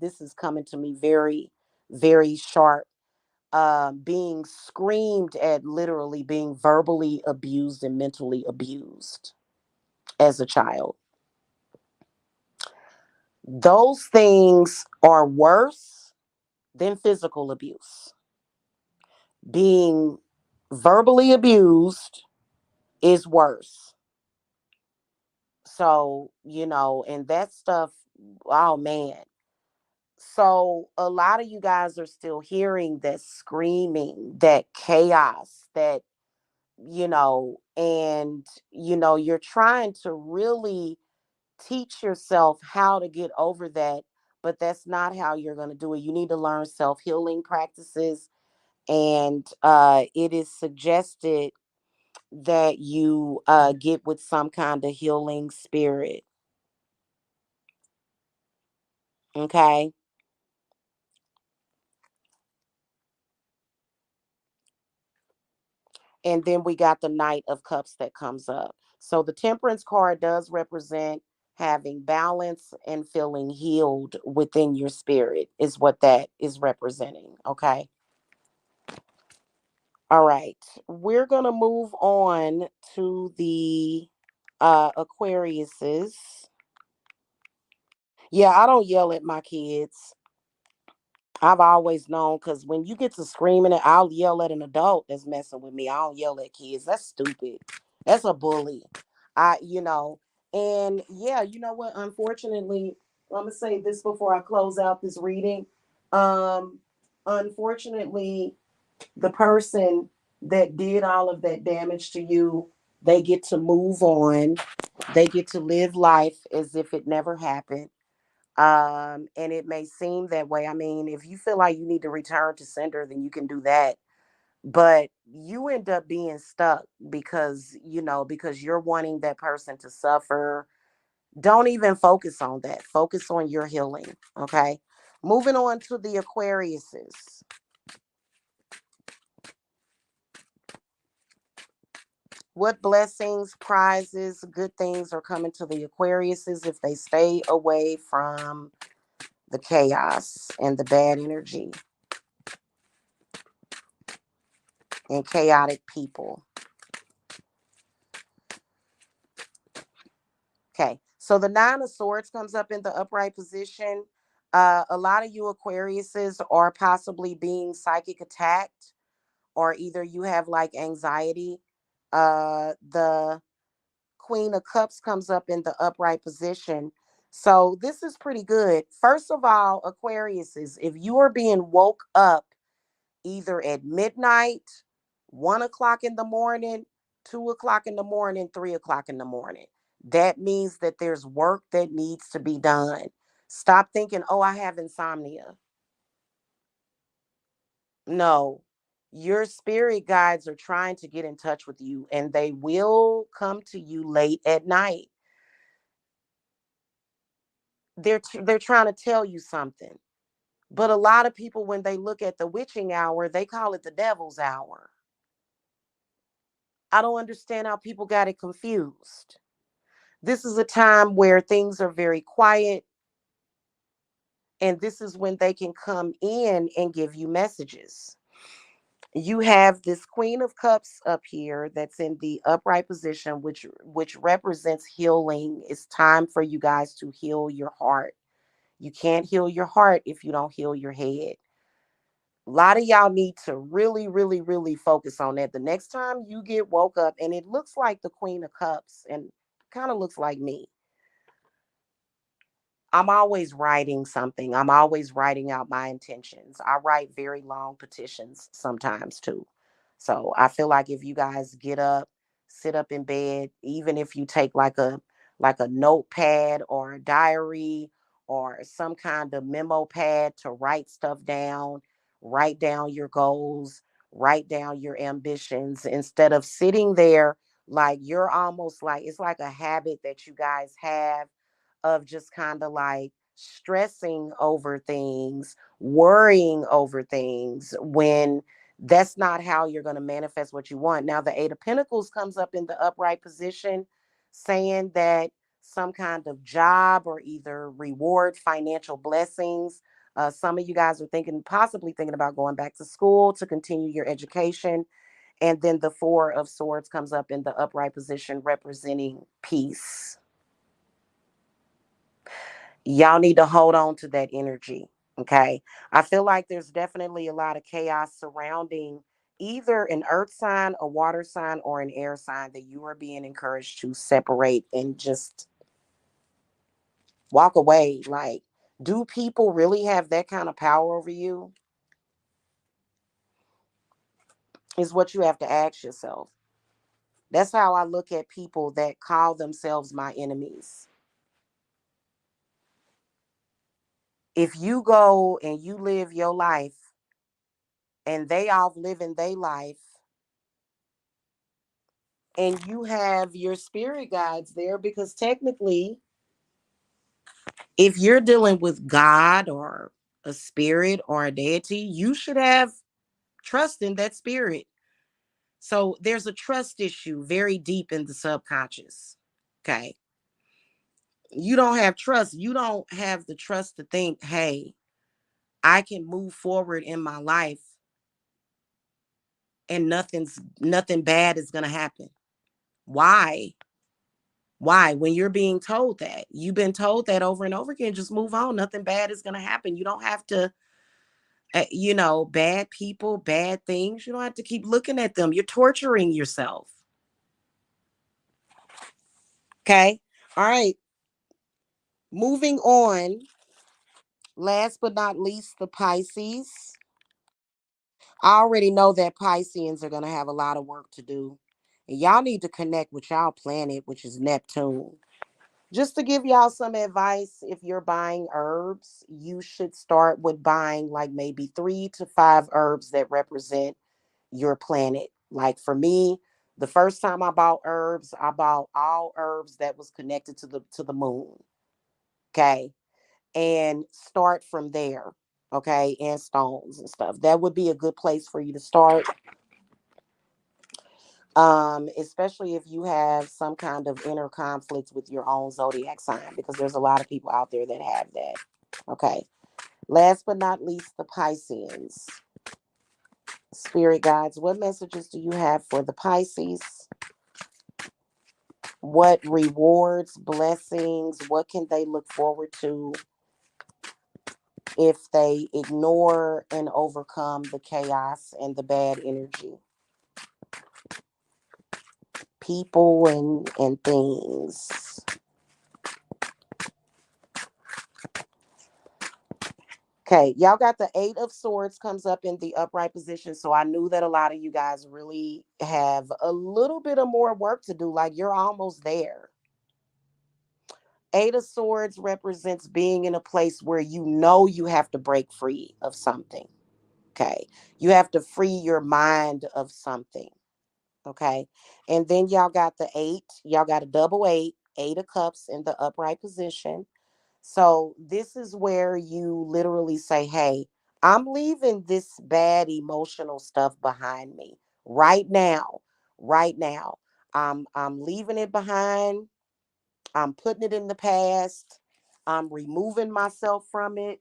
this is coming to me very, very sharp. Being screamed at, literally being verbally abused and mentally abused as a child. Those things are worse than physical abuse. Being verbally abused is worse. So, and that stuff, oh man. So, a lot of you guys are still hearing that screaming, that chaos, that, and, you're trying to really teach yourself how to get over that, but that's not how you're going to do it. You need to learn self healing practices, and it is suggested that you get with some kind of healing spirit. Okay. And then we got the Knight of Cups that comes up. So the Temperance card does represent having balance and feeling healed within your spirit, is what that is representing. Okay. All right. We're going to move on to the Aquariuses. Yeah, I don't yell at my kids. I've always known, because when you get to screaming, I'll yell at an adult that's messing with me. I don't yell at kids. That's stupid. That's a bully. And yeah, you know what? Unfortunately, I'm gonna say this before I close out this reading. Um, Unfortunately, the person that did all of that damage to you, they get to move on. They get to live life as if it never happened. And it may seem that way. I mean, if you feel like you need to return to sender, then you can do that. But you end up being stuck because, because you're wanting that person to suffer. Don't even focus on that. Focus on your healing. Okay. Moving on to the Aquariuses. What blessings, prizes, good things are coming to the Aquariuses if they stay away from the chaos and the bad energy and chaotic people? Okay, so the Nine of Swords comes up in the upright position. A lot of you Aquariuses are possibly being psychic attacked, or either you have like anxiety. The Queen of Cups comes up in the upright position. So this is pretty good. First of all, Aquariuses, if you are being woke up either at midnight, 1 o'clock in the morning, 2 o'clock in the morning, 3 o'clock in the morning. That means that there's work that needs to be done. Stop thinking, oh, I have insomnia. No, your spirit guides are trying to get in touch with you, and they will come to you late at night. They're trying to tell you something. But a lot of people, when they look at the witching hour, they call it the devil's hour. I don't understand how people got it confused. This is a time where things are very quiet, and this is when they can come in and give you messages. You have this Queen of Cups up here that's in the upright position, which represents healing. It's time for you guys to heal your heart. You can't heal your heart if you don't heal your head. A lot of y'all need to really, really, really focus on that. The next time you get woke up and it looks like the Queen of Cups and kind of looks like me, I'm always writing something. I'm always writing out my intentions. I write very long petitions sometimes too. So I feel like if you guys get up, sit up in bed, even if you take like a notepad or a diary or some kind of memo pad to write stuff down, write down your goals, write down your ambitions instead of sitting there like you're almost like it's like a habit that you guys have of just kind of like stressing over things, worrying over things when that's not how you're going to manifest what you want. Now, the Eight of Pentacles comes up in the upright position, saying that some kind of job or either reward, financial blessings. Some of you guys are possibly thinking about going back to school to continue your education. And then the Four of Swords comes up in the upright position, representing peace. Y'all need to hold on to that energy. Okay. I feel like there's definitely a lot of chaos surrounding either an earth sign, a water sign, or an air sign that you are being encouraged to separate and just walk away. Like, do people really have that kind of power over you? Is what you have to ask yourself. That's how I look at people that call themselves my enemies. If you go and you live your life and they off living their life, and you have your spirit guides there, because technically, if you're dealing with God or a spirit or a deity, you should have trust in that spirit. So there's a trust issue very deep in the subconscious. Okay. You don't have trust. You don't have the trust to think, hey, I can move forward in my life and nothing bad is gonna happen. Why? Why? When you're being told that, you've been told that over and over again, just move on. Nothing bad is gonna happen. You don't have to, bad people, bad things. You don't have to keep looking at them. You're torturing yourself. Okay. All right. Moving on. Last but not least, the Pisces. I already know that Pisceans are going to have a lot of work to do. And y'all need to connect with y'all planet, which is Neptune. Just to give y'all some advice, if you're buying herbs, you should start with buying like maybe 3 to 5 herbs that represent your planet. Like for me, the first time I bought herbs, I bought all herbs that was connected to the moon. Okay. And start from there. Okay. And stones and stuff. That would be a good place for you to start. Especially if you have some kind of inner conflict with your own zodiac sign, because there's a lot of people out there that have that. Okay. Last but not least, the Pisceans. Spirit guides, what messages do you have for the Pisces? What rewards, blessings, what can they look forward to if they ignore and overcome the chaos and the bad energy? People and things. Okay, y'all got the 8 of Swords comes up in the upright position. So I knew that a lot of you guys really have a little bit of more work to do. Like you're almost there. 8 of Swords represents being in a place where you know you have to break free of something. Okay. You have to free your mind of something. Okay. And then y'all got the 8. Y'all got a double 8, 8 of Cups in the upright position. So this is where you literally say, hey, I'm leaving this bad emotional stuff behind me right now. Right now. I'm leaving it behind. I'm putting it in the past. I'm removing myself from it.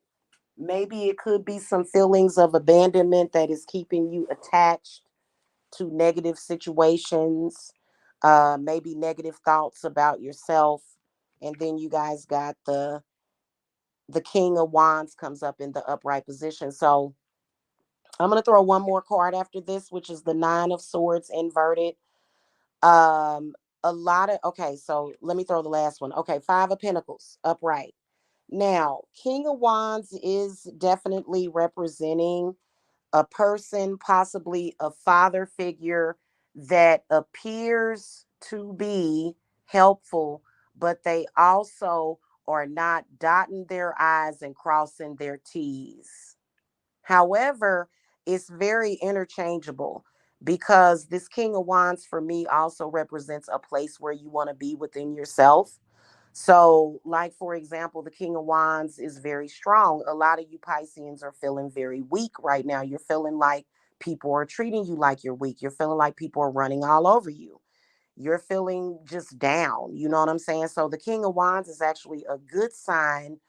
Maybe it could be some feelings of abandonment that is keeping you attached to negative situations, maybe negative thoughts about yourself. And then you guys got the King of Wands comes up in the upright position. So I'm going to throw one more card after this, which is the 9 of Swords inverted. Um, a lot of, okay, so let me throw the last one. Okay, 5 of Pentacles upright. Now, King of Wands is definitely representing a person, possibly a father figure that appears to be helpful, but they also are not dotting their I's and crossing their T's. However, it's very interchangeable because this King of Wands for me also represents a place where you want to be within yourself. So, like for example, the King of Wands is very strong. A lot of you Pisceans are feeling very weak right now. You're feeling like people are treating you like you're weak. You're feeling like people are running all over you. You're feeling just down. You know what I'm saying? So, the King of Wands is actually a good sign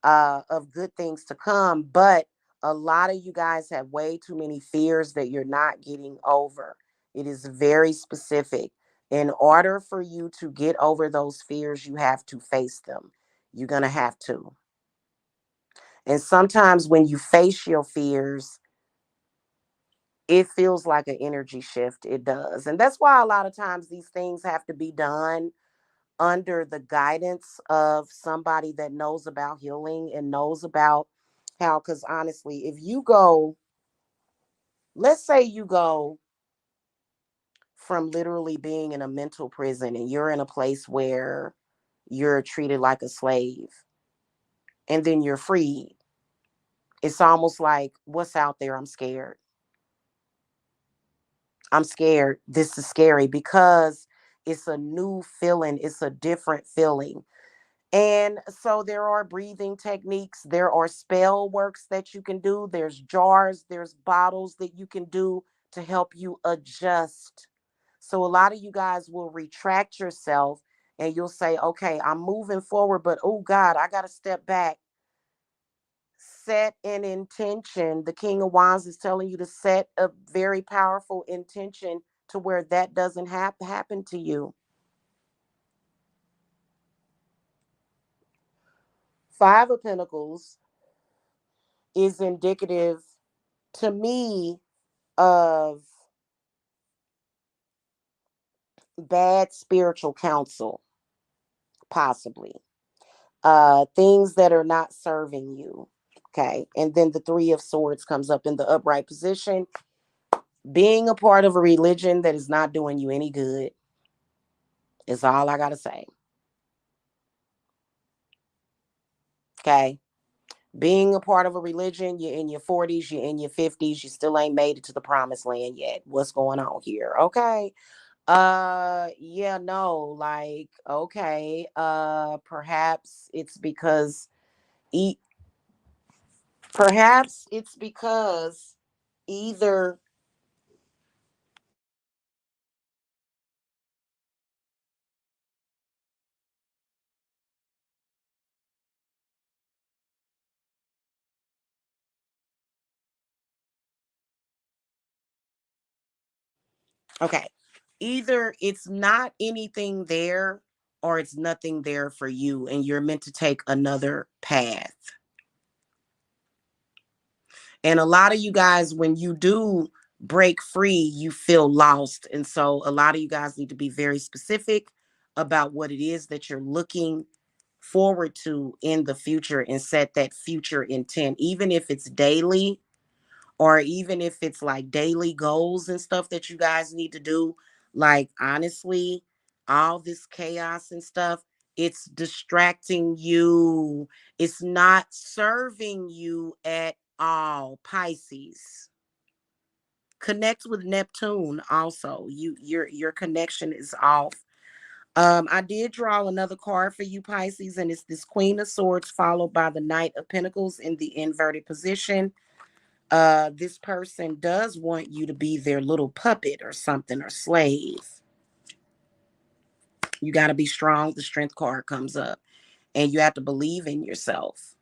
of good things to come. But a lot of you guys have way too many fears that you're not getting over. It is very specific. In order for you to get over those fears, you have to face them. You're going to have to. And sometimes when you face your fears, it feels like an energy shift. It does. And that's why a lot of times these things have to be done under the guidance of somebody that knows about healing and knows about how, because honestly, if you go, let's say you go from literally being in a mental prison and you're in a place where you're treated like a slave and then you're freed, it's almost like, what's out there? I'm scared. I'm scared. This is scary because it's a new feeling, it's a different feeling. And so there are breathing techniques, there are spell works that you can do, there's jars, there's bottles that you can do to help you adjust. So a lot of you guys will retract yourself and you'll say, okay, I'm moving forward, but oh God, I got to step back. Set an intention. The King of Wands is telling you to set a very powerful intention to where that doesn't happen to you. Five of Pentacles is indicative to me of bad spiritual counsel, possibly. Things that are not serving you. Okay. And then the Three of Swords comes up in the upright position. Being a part of a religion that is not doing you any good is all I got to say. Okay. Being a part of a religion, you're in your 40s, you're in your 50s, you still ain't made it to the promised land yet. What's going on here? Okay. Yeah, no, like, okay. Perhaps it's because e perhaps it's because either okay, either it's not anything there or it's nothing there for you and you're meant to take another path. And a lot of you guys, when you do break free, you feel lost. And so a lot of you guys need to be very specific about what it is that you're looking forward to in the future and set that future intent, even if it's daily or even if it's like daily goals and stuff that you guys need to do. Like, honestly, all this chaos and stuff, it's distracting you. It's not serving you at all. Pisces. Connect with Neptune also. Your connection is off. I did draw another card for you, Pisces, and it's this Queen of Swords followed by the Knight of Pentacles in the inverted position. This person does want you to be their little puppet or something or slave. You got to be strong. The Strength card comes up, and you have to believe in yourself.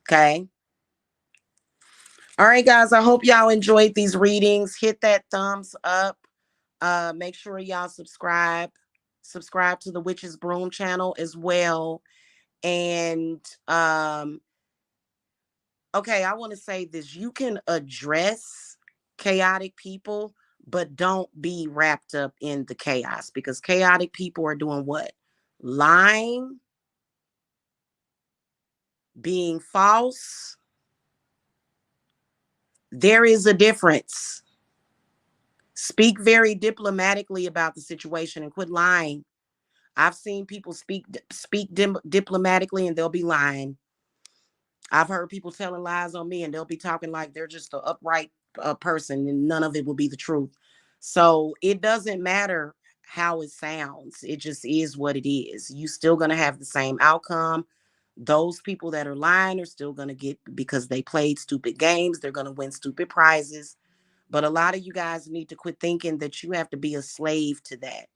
Okay. All right, guys. I hope y'all enjoyed these readings. Hit that thumbs up. Make sure y'all subscribe to the Witch's Broom channel as well. And okay, I want to say this. You can address chaotic people, but don't be wrapped up in the chaos because chaotic people are doing what? Lying, being false. There is a difference. Speak very diplomatically about the situation and quit lying. I've seen people speak diplomatically and they'll be lying. I've heard people telling lies on me and they'll be talking like they're just an upright person and none of it will be the truth. So it doesn't matter how it sounds. It just is what it is. You still going to have the same outcome. Those people that are lying are still going to get, because they played stupid games, they're going to win stupid prizes. But a lot of you guys need to quit thinking that you have to be a slave to that.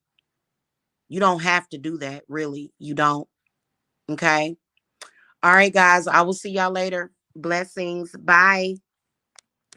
You don't have to do that, really. You don't. Okay. All right, guys. I will see y'all later. Blessings. Bye.